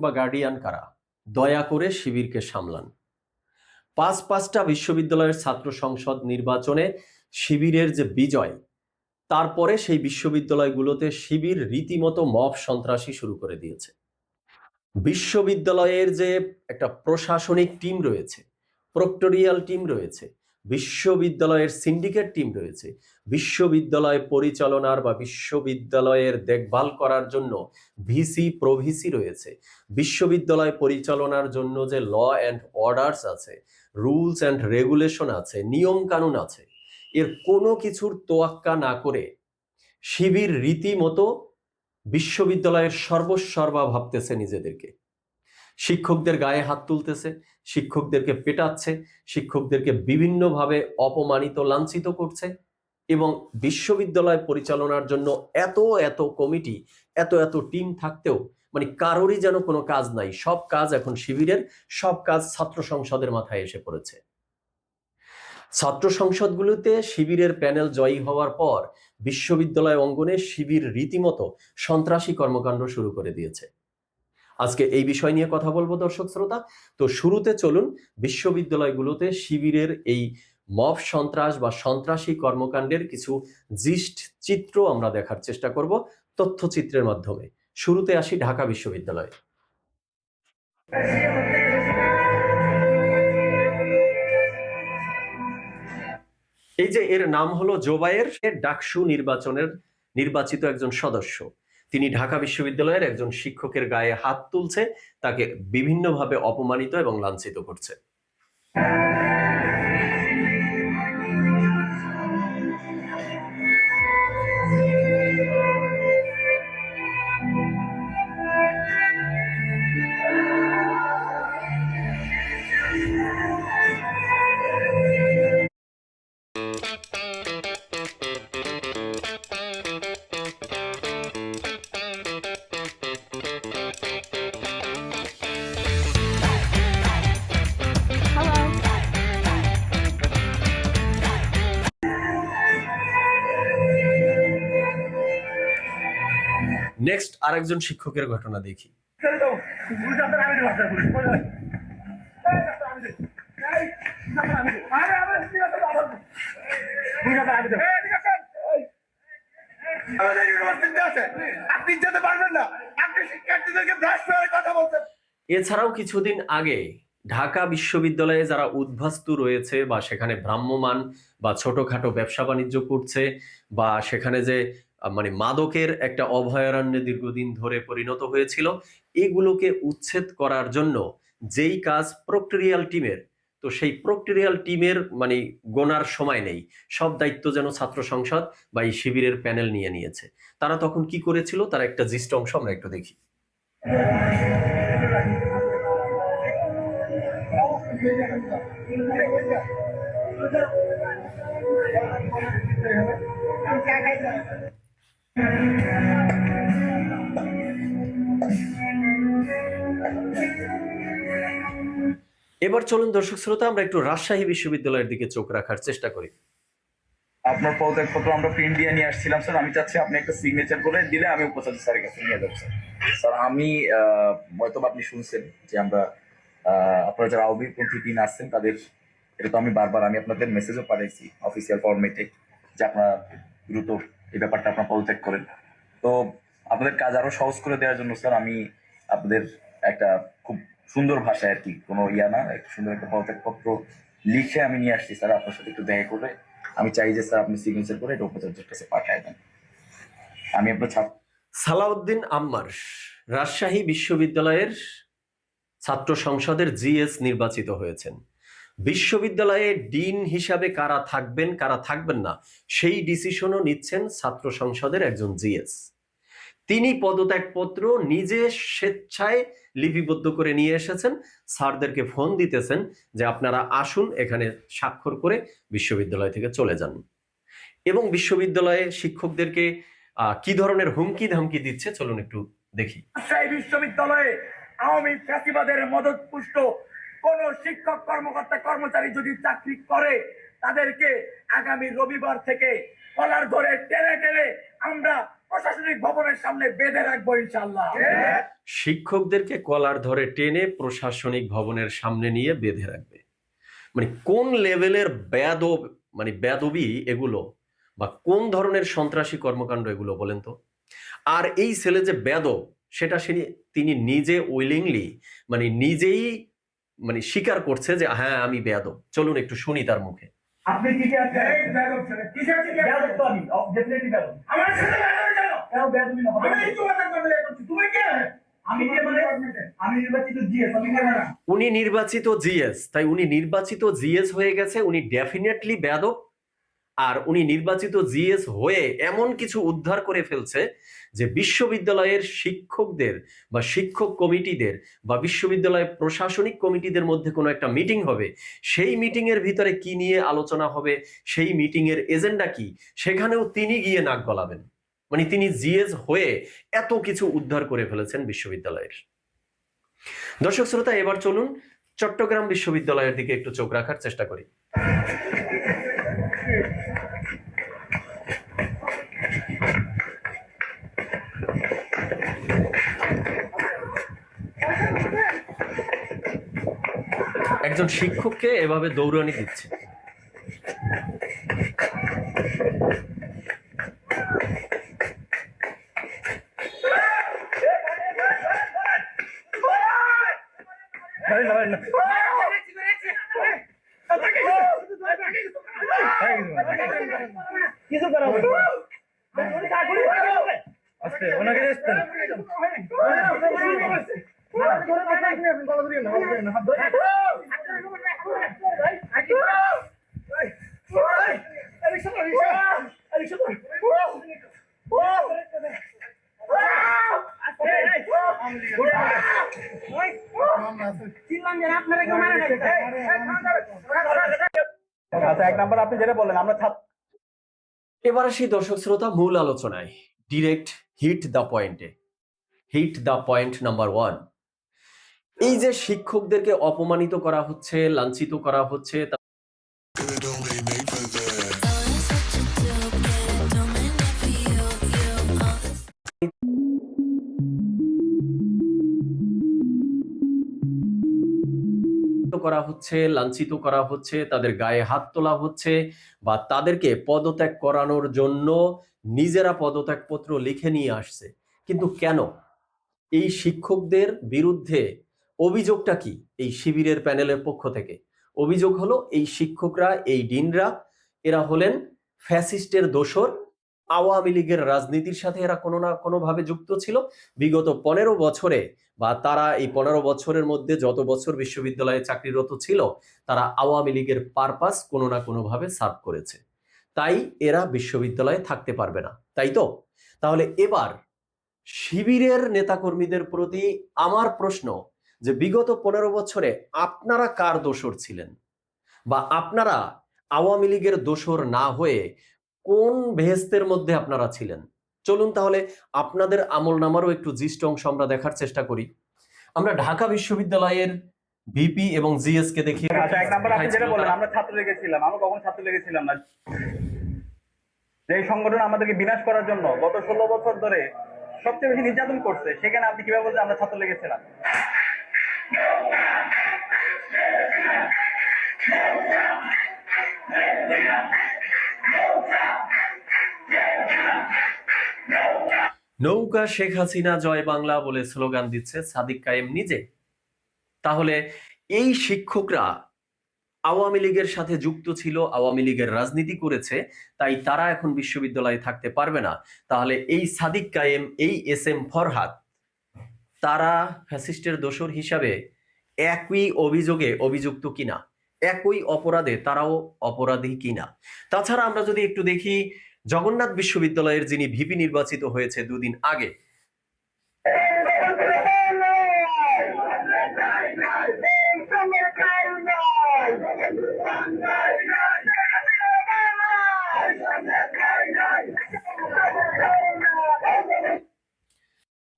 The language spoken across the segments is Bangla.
বা গার্ডিয়ান কারা, দয়া করে শিবিরকে সামলান। পাঁচটা বিশ্ববিদ্যালয়ের ছাত্র সংসদ নির্বাচনে শিবিরের যে বিজয়, তারপরে সেই বিশ্ববিদ্যালয়গুলোতে শিবির রীতিমতো মব সন্ত্রাসী শুরু করে দিয়েছে। বিশ্ববিদ্যালয়ের যে একটা প্রশাসনিক টিম রয়েছে, প্রক্টরিয়াল টিম রয়েছে, বিশ্ববিদ্যালয়ের সিন্ডিকেট টিম রয়েছে, বিশ্ববিদ্যালয় পরিচালনার বা বিশ্ববিদ্যালয়ের দেখভাল করার জন্য ভিসি প্রভিসি রয়েছে, বিশ্ববিদ্যালয় পরিচালনার জন্য যে ল অ্যান্ড অর্ডারস আছে, রুলস অ্যান্ড রেগুলেশন আছে, নিয়ম কানুন আছে, এর কোনো কিছুর তোয়াক্কা না করে শিবির রীতিমতো বিশ্ববিদ্যালয়ের সর্বসর্বা ভাবতেছে নিজেদেরকে। শিক্ষকদের গায়ে হাত তুলতেছে, শিক্ষকদেরকে পেটাচ্ছে, শিক্ষকদেরকে বিভিন্নভাবে অপমানিত লাঞ্ছিত করছে এবং বিশ্ববিদ্যালয় পরিচালনার জন্য এত কমিটি, এত টিম থাকতেও মানে কারোরই যেন কোনো কাজ নাই। সব কাজ এখন শিবিরের, সব কাজ ছাত্র সংসদের মাথায় এসে পড়েছে। ছাত্র সংসদগুলোতে শিবিরের প্যানেল জয়ী হওয়ার পর বিশ্ববিদ্যালয় অঙ্গনে শিবির রীতিমতো সন্ত্রাসী কর্মকাণ্ড শুরু করে দিয়েছে। আজকে এই বিষয় নিয়ে কথা বলবো দর্শক শ্রোতা। তো শুরুতে চলুন বিশ্ববিদ্যালয়গুলোতে শিবিরের এই মব সন্ত্রাস বা সন্ত্রাসী কর্মকাণ্ডের কিছু জিস্ট চিত্র আমরা দেখার চেষ্টা করব তথ্যচিত্রের মাধ্যমে। শুরুতে আসি ঢাকা বিশ্ববিদ্যালয়। এই যে এর নাম হলো জোবায়ের, ডাকসু নির্বাচনের নির্বাচিত একজন সদস্য। তিনি ঢাকা বিশ্ববিদ্যালয়ের একজন শিক্ষকের গায়ে হাত তুলছে, তাকে বিভিন্নভাবে অপমানিত এবং লাঞ্ছিত করছে। নেক্সট আরেকজন শিক্ষকের ঘটনা দেখি। এছাড়াও কিছুদিন আগে ঢাকা বিশ্ববিদ্যালয়ে যারা উদ্বাস্তু রয়েছে বা সেখানে ভ্রাম্যমান বা ছোটখাটো ব্যবসা বাণিজ্য করছে বা সেখানে যে মানে মাদকের একটা অভয়ারণ্যে দীর্ঘদিন ধরে পরিণত হয়েছিল, এগুলোকে উচ্ছেদ করার জন্য যেই কাজ প্রক্টরিয়াল টিমের, তো সেই প্রক্টরিয়াল টিমের মানে গোনার সময় নেই, সব দায়িত্ব যেন ছাত্র সংসদ বা এই শিবিরের প্যানেল নিয়ে নিয়েছে। তারা তখন কি করেছিল, তার একটা জিস্ট অংশ আমরা একটু দেখি। এবার চলুন দর্শক শ্রোতা আমরা একটু রাজশাহী বিশ্ববিদ্যালয়ের দিকে চোখ রাখার চেষ্টা করি। আপনার পদত্যাগপত্র আমরা প্রিন্ট দিয়ে নিয়ে আসছিলাম স্যার। আমি চাচ্ছি আপনি একটা সিগনেচার করে দিলে আমি উপাচার্য স্যারের কাছে নিয়ে যাবো স্যার। স্যার আমি হয়তো আপনি শুনছেন যে আমরা আপনারা যারা আওয়ামীপন্থী টিম আসছেন তাদের, এটা তো আমি বারবার আমি আপনাদের মেসেজও পাঠাইছি অফিসিয়াল ফরম্যাটে যে আপনারা দ্রুত এই ব্যাপারটা আপনারা পদত্যাগ করেন। তো আপনাদের কাজ আরো সহজ করে দেওয়ার জন্য স্যার আমি আপনাদের একটা খুব সুন্দর ভাষায় আর কি, কোনো ইয়া না, একটা সুন্দর একটা পদত্যাগপত্র লিখে আমি নিয়ে আসছি স্যার। আপনার সাথে একটু দেখা করে আমি চাই যে স্যার আপনি সিগনেচার করে এটা উপাচার্যের কাছে পাঠায় দেন। আমি আপনার সালাউদ্দিন আম্মার রাজশাহী বিশ্ববিদ্যালয়ের ছাত্র সংসদের জিএস নির্বাচিত হয়েছেন। বিশ্ববিদ্যালয়ে ডিন হিসাবে কারা থাকবেন কারা থাকবেন না সেই ডিসিশনও নিচ্ছেন ছাত্র সংসদের একজন জিএস। তিনি পদত্যাগপত্র নিজে স্বেচ্ছায় লিপিবদ্ধ করে নিয়ে এসেছেন, স্যারদেরকে ফোন দিতেছেন যে আপনারা আসুন এখানে স্বাক্ষর করে বিশ্ববিদ্যালয় থেকে চলে যান। এবং বিশ্ববিদ্যালয়ে শিক্ষকদেরকে কি ধরনের হুমকি ধামকি দিচ্ছে চলুন একটু দেখি। রাজশাহী বিশ্ববিদ্যালয়ে আওয়ামী ফ্যাসিবাদের মদতপুষ্ট কোন শিক্ষক কর্মকর্তা কর্মচারী যদি চাকরি করে তাদেরকে আগামী রবিবার থেকে কলার ধরে টেনে টেনে আমরা প্রশাসনিক ভবনের সামনে বেঁধে রাখবো ইনশাআল্লাহ। শিক্ষকদেরকে কলার ধরে টেনে প্রশাসনিক ভবনের সামনে নিয়ে বেঁধে রাখবে। মানে কোন লেভেলের বেয়াদবি এগুলো, বা কোন ধরনের সন্ত্রাসী কর্মকাণ্ড এগুলো বলেন তো। আর এই ছেলে যে বেয়াদব সেটা তিনি নিজে উইলিংলি নিজেই স্বীকার করছে যে হ্যাঁ আমি বেয়াদব। চলুন একটু শুনি তার মুখে। আপনি কি আছেন? কিসের থেকে বেয়াদব? তো আমি ডেফিনেটলি বেয়াদব। আমার সাথে বেয়াদব কেন? কেন বেয়াদবি না? আমি একটু কথা বলতে করছি। তুমি কে? আমি কে মানে? আমি নির্বাচিত জিএস। আমি কে না? উনি নির্বাচিত জিএস, তাই উনি নির্বাচিত জিএস হয়ে গেছে, উনি ডেফিনেটলি বেয়াদব। আর উনি নির্বাচিত জিএস হয়ে এমন কিছু উদ্ধার করে ফেলছে যে বিশ্ববিদ্যালয়ের শিক্ষকদের বা শিক্ষক কমিটিদের বা বিশ্ববিদ্যালয়ের প্রশাসনিক কমিটিদের মধ্যে কোনো একটা মিটিং হবে, সেই মিটিং এর ভিতরে কি নিয়ে আলোচনা হবে, সেই মিটিং এর এজেন্ডা কি, সেখানেও তিনি গিয়ে নাক গলাবেন। তিনি জিএস হয়ে এত কিছু উদ্ধার করে ফেলেছেন বিশ্ববিদ্যালয়ের। দর্শক শ্রোতা, এবার চলুন চট্টগ্রাম বিশ্ববিদ্যালয়ের দিকে একটু চোখ রাখার চেষ্টা করি। একজন শিক্ষককে এভাবে দৌড়ানি দিচ্ছে। কিছু করা হবে আস্তে ওনাকে আচ্ছা, এক নাম্বার আপনি যেটা বললেন আমরা এবার আসি দর্শক শ্রোতা মূল আলোচনায়, ডিরেক্ট হিট দ্য পয়েন্টে। Hit the point number 1। এই যে শিক্ষকদেরকে অপমানিত করা হচ্ছে, লাঞ্ছিত করা হচ্ছে, লাঞ্ছিত করা হচ্ছে, তাদের গায়ে হাত তোলা হচ্ছে, বা তাদেরকে পদত্যাগ করানোর জন্য নিজেরা পদত্যাগপত্র লিখে নিয়ে আসছে। কিন্তু কেন? এই শিক্ষকদের বিরুদ্ধে অভিযোগটা কি? এই শিবিরের প্যানেলের পক্ষ থেকে অভিযোগ হলো এই শিক্ষকরা, এই ডিনরা, এরা হলেন ফ্যাসিস্টের দোসর। আওয়ামী লীগের রাজনীতির সাথে এরা কোনো না কোনো ভাবে যুক্ত ছিল বিগত 15 বছরে, বা তারা এই 15 বছরের মধ্যে যত বছর বিশ্ববিদ্যালয়ে চাকরিরত ছিল তারা আওয়ামী লীগের পারপাস কোনো না কোনো ভাবে সার্ভ করেছে। তাই এরা বিশ্ববিদ্যালয়ে থাকতে পারবে না, তাই তো? তাহলে এবার শিবিরের নেতাকর্মীদের প্রতি আমার প্রশ্ন যে বিগত 15 বছরে আপনারা কার দোসর ছিলেন, বা আপনারা আওয়ামী লীগের দোসর না হয়ে কোন বেহেস্তের মধ্যে আপনারা ছিলেন? চলুন তাহলে আপনাদের আমলনামারও একটু জিস্ট অংশ আমরা দেখার চেষ্টা করি। আমরা ঢাকা বিশ্ববিদ্যালয়ের ভিপি এবং জিএস কে দেখি। আচ্ছা, এক নাম্বার আপনি যেটা বললেন আমরা ছাত্র লেগেছিলাম, আমরা কখন ছাত্র লেগেছিলাম না। যে সংগঠন আমাদেরকে বিনাশ করার জন্য গত 16 বছর ধরে সবচেয়ে বেশি নির্যাতন করছে, সেখানে আপনি কিভাবে বলছেন আমরা ছাত্র লেগেছিলাম? নৌকা শেখ হাসিনা জয় বাংলা বলে স্লোগান দিচ্ছে সাদিক কায়েম নিজে। তাহলে এই শিক্ষকরা আওয়ামী লীগের সাথে যুক্ত ছিল, আওয়ামী লীগের রাজনীতি করেছে, তাই তারা এখন বিশ্ববিদ্যালয়ে থাকতে পারবে না। তাহলে এই সাদিক কায়েম, এই SM ফরহাদ, তারা ফ্যাসিস্টের দোসর হিসাবে একই অভিযোগে অভিযুক্ত কিনা, একই অপরাধে তারাও অপরাধী কিনা? তাছাড়া আমরা যদি একটু দেখি জগন্নাথ বিশ্ববিদ্যালয়ের যিনি ভিপি নির্বাচিত হয়েছে 2 দিন আগে,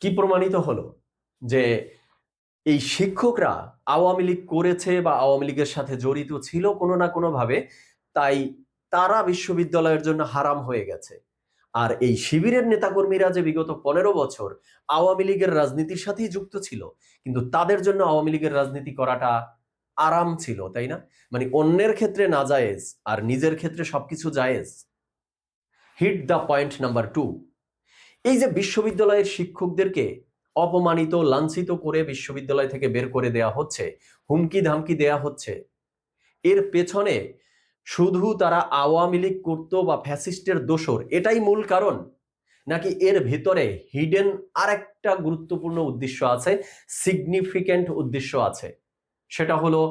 কি প্রমাণিত হলো যে এই শিক্ষকরা আওয়ামী লীগ করেছে বা আওয়ামী লীগের সাথে জড়িত ছিল কোনো না কোনো ভাবে, তাই তারা বিশ্ববিদ্যালয়ের জন্য হারাম হয়ে গেছে। আর এই শিবিরের নেতাকর্মীরা যে বিগত 15 বছর আওয়ামী লীগের রাজনীতির সাথেই যুক্ত ছিল, কিন্তু তাদের জন্য আওয়ামী লীগের রাজনীতি করাটা আরাম ছিল, তাই না? মানে অন্যের ক্ষেত্রে না জায়েজ আর নিজের ক্ষেত্রে সবকিছু জায়েজ। Hit the point number 2। এই যে বিশ্ববিদ্যালয়ের শিক্ষকদেরকে অপমানিত, লাঞ্ছিত করে বিশ্ববিদ্যালয় থেকে বের করে দেয়া হচ্ছে, হুমকি ধামকি দেয়া হচ্ছে, এর পেছনে শুধু তারা আওয়ামী লীগ করতো বা ফ্যাসিস্টের দোসর এটাই মূল কারণ, নাকি এর ভিতরে হিডেন আরেকটা গুরুত্বপূর্ণ উদ্দেশ্য আছে, সিগনিফিক্যান্ট উদ্দেশ্য আছে? সেটা হলো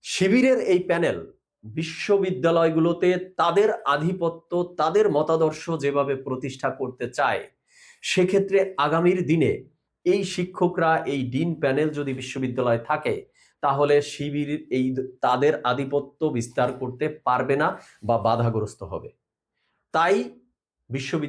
শিবিরের এই প্যানেল বিশ্ববিদ্যালয়গুলোতে তাদের আধিপত্য, তাদের মতাদর্শ যেভাবে প্রতিষ্ঠা করতে চায়, সেক্ষেত্রে আগামীর দিনে এই শিক্ষকরা, এই ডিন প্যানেল যদি বিশ্ববিদ্যালয়ে থাকে, তাহলে শিবির এই তাদের আধিপত্য বিস্তার করতে পারবে না বা বাধাগ্রস্ত হবে। তাই বিশ্ববিদ্যালয়